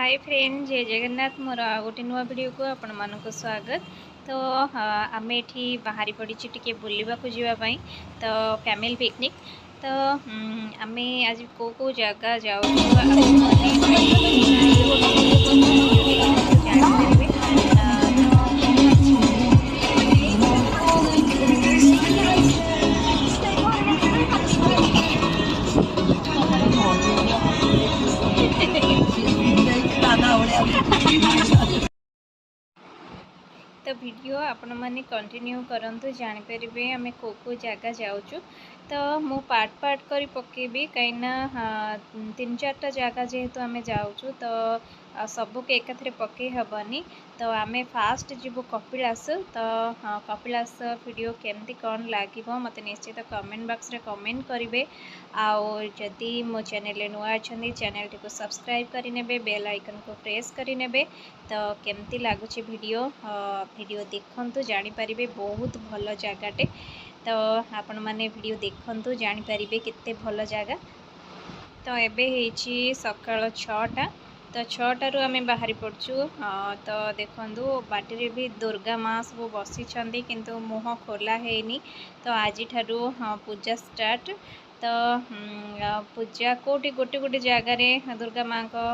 Hi friend जय जगन्नाथ मोर गोटे नुआ वीडियो को आपण मानक स्वागत। तो आम ये बाहरी पड़ी टी बुलवा जावाई तो फैमिली पिकनिक। तो आम आज को जगह जाऊँ तो वीडियो आपण मैंने कंटिन्यू करंतु जानी परिबे आमे को जगह जाऊँ। तो मु पार्ट पार्ट करी पकेबी कहीं 3-4टा जगह जेहेतु आमे जाऊँ तो सबको एकाथरे पकई हेबनी। तो आमे फास्ट जीवु कपिलास। तो कपिलास वीडियो केमती कौन लगे मत निश्चित कमेंट बॉक्स रे कमेंट करेंगे। आदि मो चैनल नुआ अच्छा चैनल टी को सब्सक्राइब करने बेल आइकन को प्रेस करने। तो केमती लगुच वीडियो वीडियो देखंतु जानीपारे बहुत भल जगटे। तो आपण मैंने वीडियो देखंतु जानीपारे केते भल जगह। तो एबे हेची सकाळ 6टा। तो 6टारू आम बाहरी पड़चु। तो देखु बाटे भी दुर्गा माँ सब बसी किंतु मुह खोला हैनी। तो आज पूजा स्टार्ट। तो पूजा कोटी गोटे गोटे जगार दुर्गा माँ को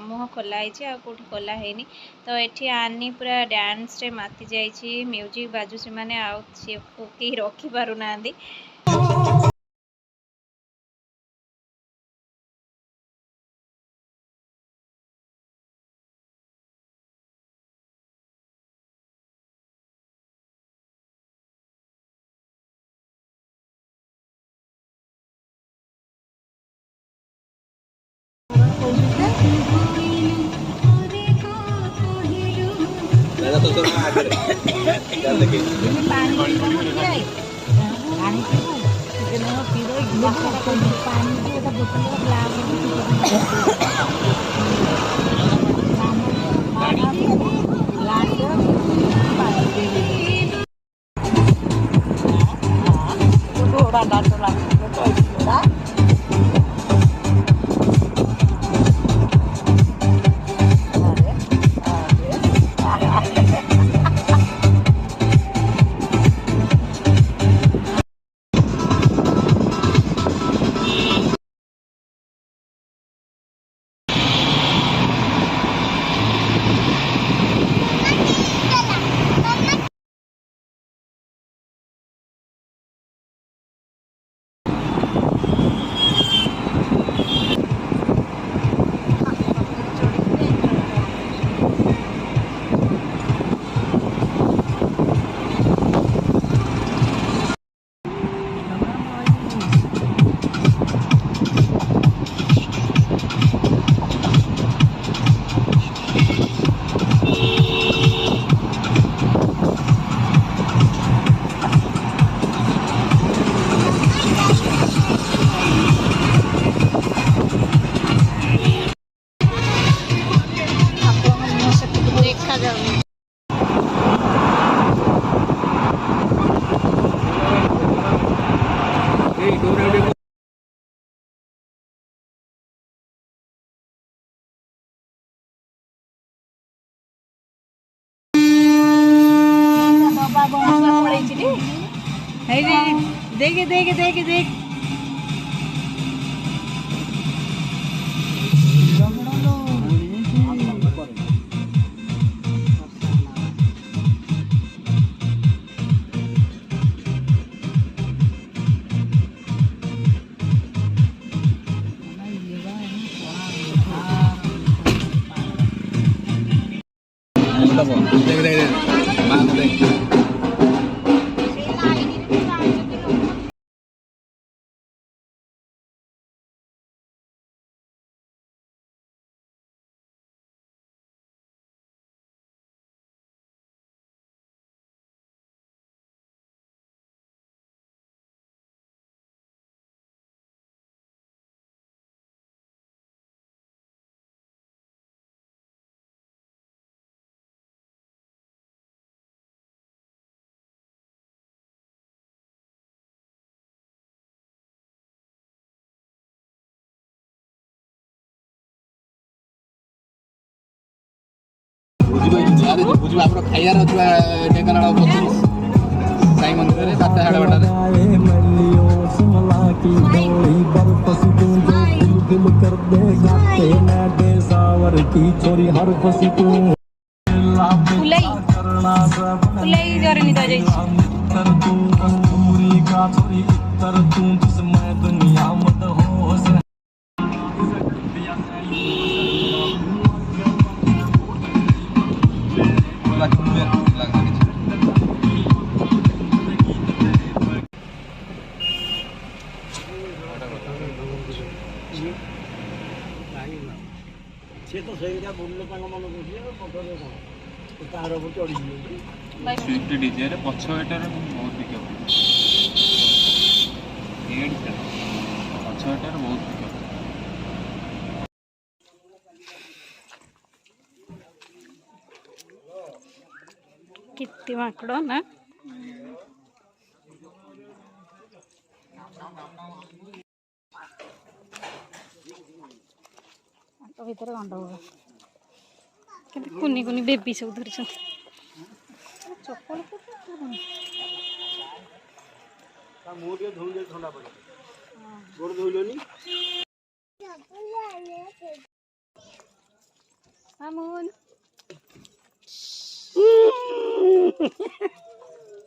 मुह खोलाई आ कोटी खोला हैनी। तो एठी आनी पूरा डांस रे माती जाइए म्यूजिक बाजुची माने आउ सी रखी पारु नांदी। देख देख देख देख ଆମର ଖାଇବାର ଅଛି ଢେଙ୍କାନାଳ ସାଇ ମନ୍ଦିରରେ 7ଟା ସାଢ଼େ 8ଟାରେ। स्विफ्ट डिजायर पछ एटार बहुत पिकअप पछ एटार बहुत पिकअप कितनी माकड़ ना भर गंडगोल कुनी कुनी बेबी सब धर चपल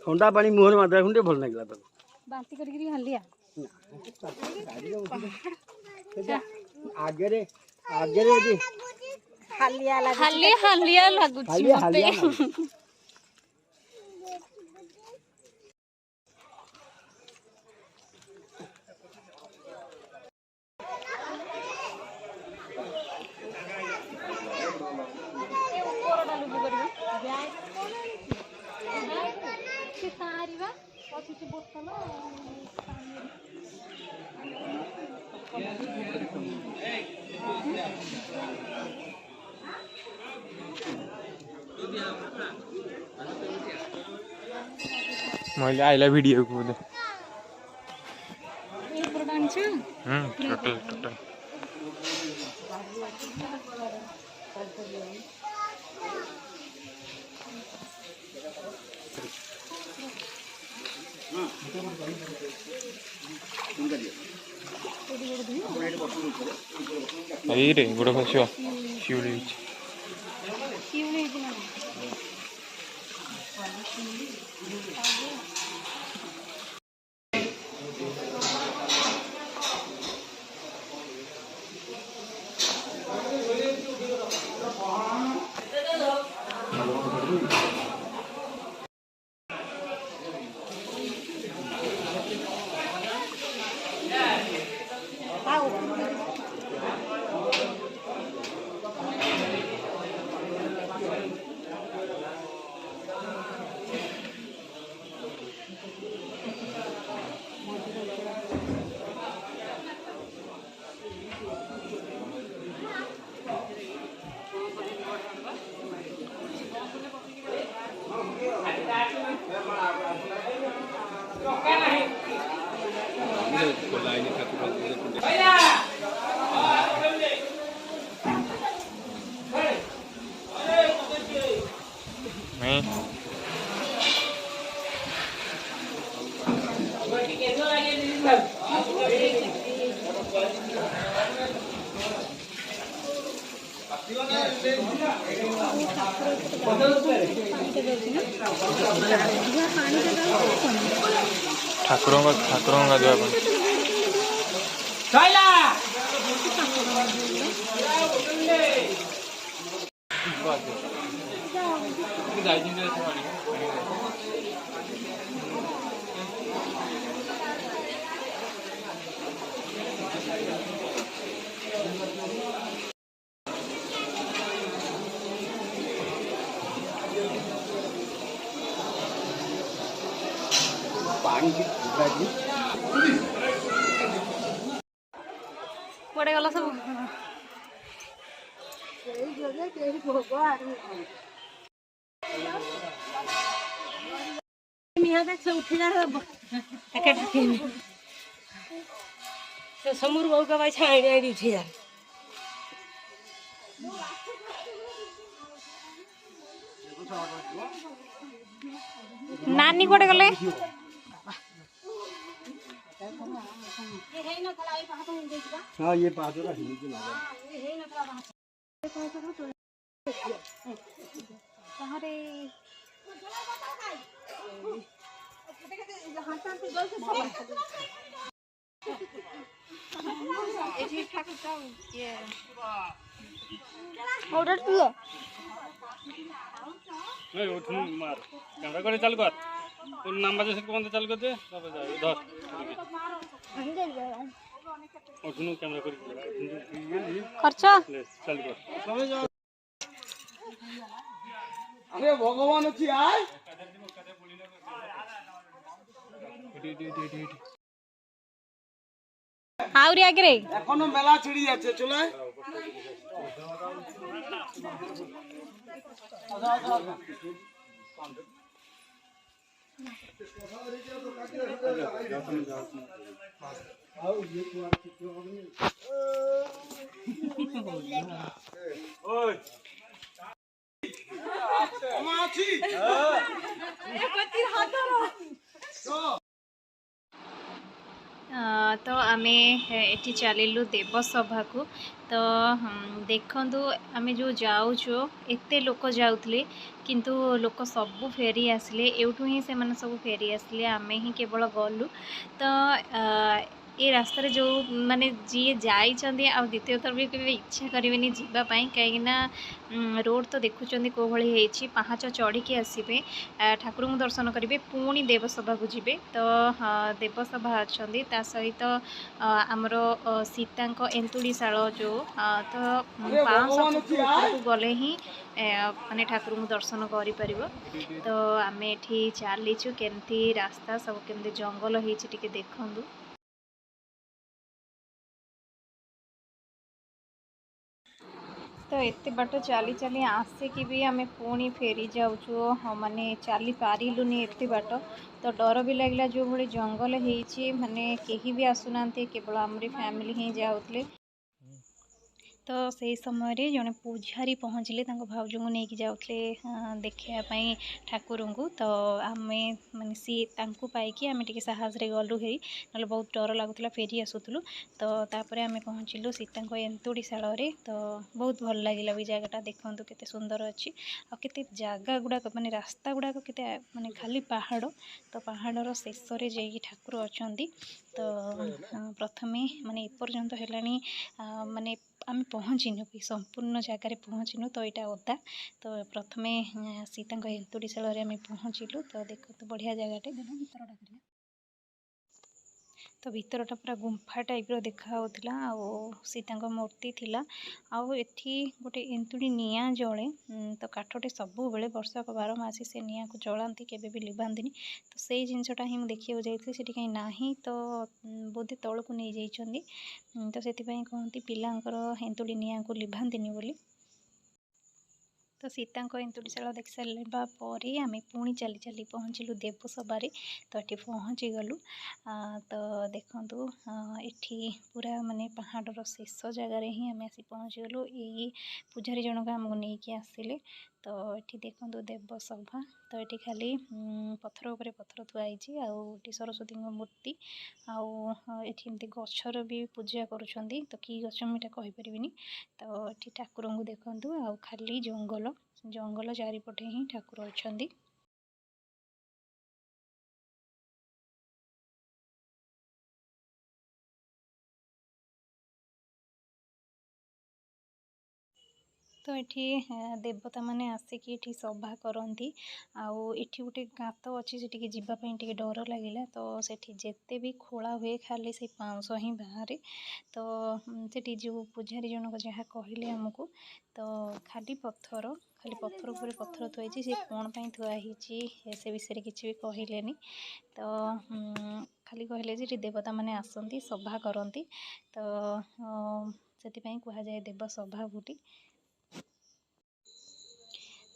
ठंडा पानी मुहर मात्रा खुंडे भल लागला तो बांती करके हलिया आगे रे जी हलिया लागुची मते मैले आइला भिडियो को बोले टोटल रे गोड़ फसियो शिवली ठाकुर गाधुआ पड़े गला सब समूर बहु का भाई छाड़ी उठी जा नानी कोटे गले हाँ ये पाँच होगा हिंदी की नाम नहीं उठून मार कैमरा करे चालू कर उन नाम से कौन चालू कर दे तब धर उठून कैमरा कर खर्च ले चालू कर अरे भगवान अच्छी आए आउरी आगे रे एखोनो मेला छिड़ी जाচ্ছে চলে ওই মাছি तो आमे एठी चलिलु देवसभा को तो देखंतु आमे जो जाऊचो एते लोक जाउतले किंतु लोक सबु फेरी आसले एउठु ही से माने सबु फेरी आसले आमे ही केवल गलु तो ये रास्तार जो माने जी जाइछंदी आ द्वितीय थर भी केबे इच्छा करिवेनी जीवा पई काईना रोड तो देखुचंदी को भली हेछि पाहाच चढ़ी के आसीबे ठाकुर को दर्शन करेंगे पुणी देवसभा को जीवे तो देवसभा अच्छा ता सहित आमर सीता एंतुड़ीशाल जो तो 500 फुट को गले ही माने ठाकुर को दर्शन करि तो आम एठी चलीचु केमती रास्ता सब केमती जंगल होइछि टिके देखंदु तो एत बाट चली चली आसिकी भी आम पुणी फेरी जाऊँ हाँ माने चली पारिलुनी एत बाट तो डर भी लगला जो भाई जंगल होइछि माने केही भी आसुना केवल आमरी फैमिली ही जाऊले तो से समय रे जड़े पूजारी पहुँचले भाउज को लेकिन जाऊे देखापी ठाकुर को तो आम मानने सी पाई आम टे साहस गलु हेरी ना बहुत डर लगुला फेरी आसुलु तो तापर आम पहुँचलु सीता एंतुड़ीशाल तो बहुत भल लगे भी जगटा देखूँ केते सुंदर अच्छी आते जगह गुड़ाक माने रास्ता गुड़ाक के माने खाली पहाड़ तो पहाड़र शेष जाइए ठाकुर अच्छा तो प्रथमे माने एपर्यंत है माने आम पहुँचीनु कि संपूर्ण जगार पहुँचीनु तो यहाँ ओदा तो प्रथमे सीता एंतुड़ीशाल आम पहुँचलु तो देखो बढ़िया जगटे भीतरटा करिया तो भीतरटा पूरा गुंफा टाइप देखा सीता मूर्ति थिला आउ एठी गोटे एंतुड़ी निया जले तो काठटे सब बेले वर्षक 12 मासी से निया को जलांती केबे भी लिभांती तो से जिनसटा ही देखिए जाइए सेठी कहीं नाही तो बोधे तौल को नहीं जाइछंदी तो से कहती पिलांकर एंतुड़ी निया को लिभांती बोली तो सीता एंतुड़ीशाल देख सारा पर आम पुणी चली चली पहुँचलु देवसभा तो ये पहुँची गलु तो देखु ये पूरा माने पहाड़र शेष जगार ही आम आसी पहुँची गलु यही पूजारी जनक आमको नहीं आसिले तो ये देखु देवसभा तो ये खाली पत्थर उपर पत्थर थुआई आउ सरस्वती मूर्ति आमती गचर भी पूजा करुँच तो कि गच मुझे कहीपरि तो ये ठाकुर को देखु आ खाली जंगल जंगल चारिपटे ही ठाकुर अच्छा तो ये देवता माने आसिक ये सभा करती आउ एठी गोटे गात अच्छी से जीवाई डर लगिला तो सेठी जेते भी खोला हुए खाली से पाउंस ही बाहर तो सेठी जो पूजारी जनक जहाँ कहले आमको तो खाली पत्थर उपर पत्थर थुआई सी कौन पर थुआई से विषय किसी भी कहलेनी तो खाली कहले जे देवता माने आसती सभा करती तो से कहुए देव सभा बोली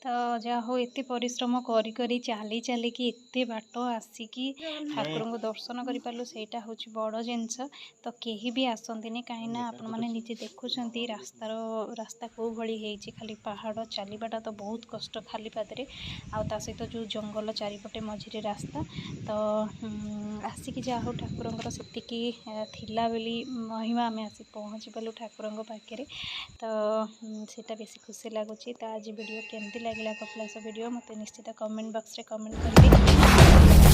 तो जहाँ हो एत परिश्रम करी करी चली चलिकी एत बाट आसिकी ठाकुर को दर्शन करूँ ସେଇଟା ହେଉଛି ବଡ଼ ଜିନିଷ। तो केही भी आसंतीनि कहीं आपण मैंने निजे देखुं रास्ता कौ भली ହେଇଛି खाली पहाड़ चलवाटा तो बहुत कष्ट खाली पादरे आ सहित जो जंगल चारिपटे मझिरे रास्ता। तो आसिकी जहाँ हो ठाकुर सेतिकी थिला बेली महिमा आम आसी पहुँची पालु ठाकुर पाखे। तो सीटा बेसी खुशी लगुच। तो आज वीडियो केमती लगे कपिलास वीडियो मत निश्चित कमेंट बॉक्स रे कमेंट करेंगे।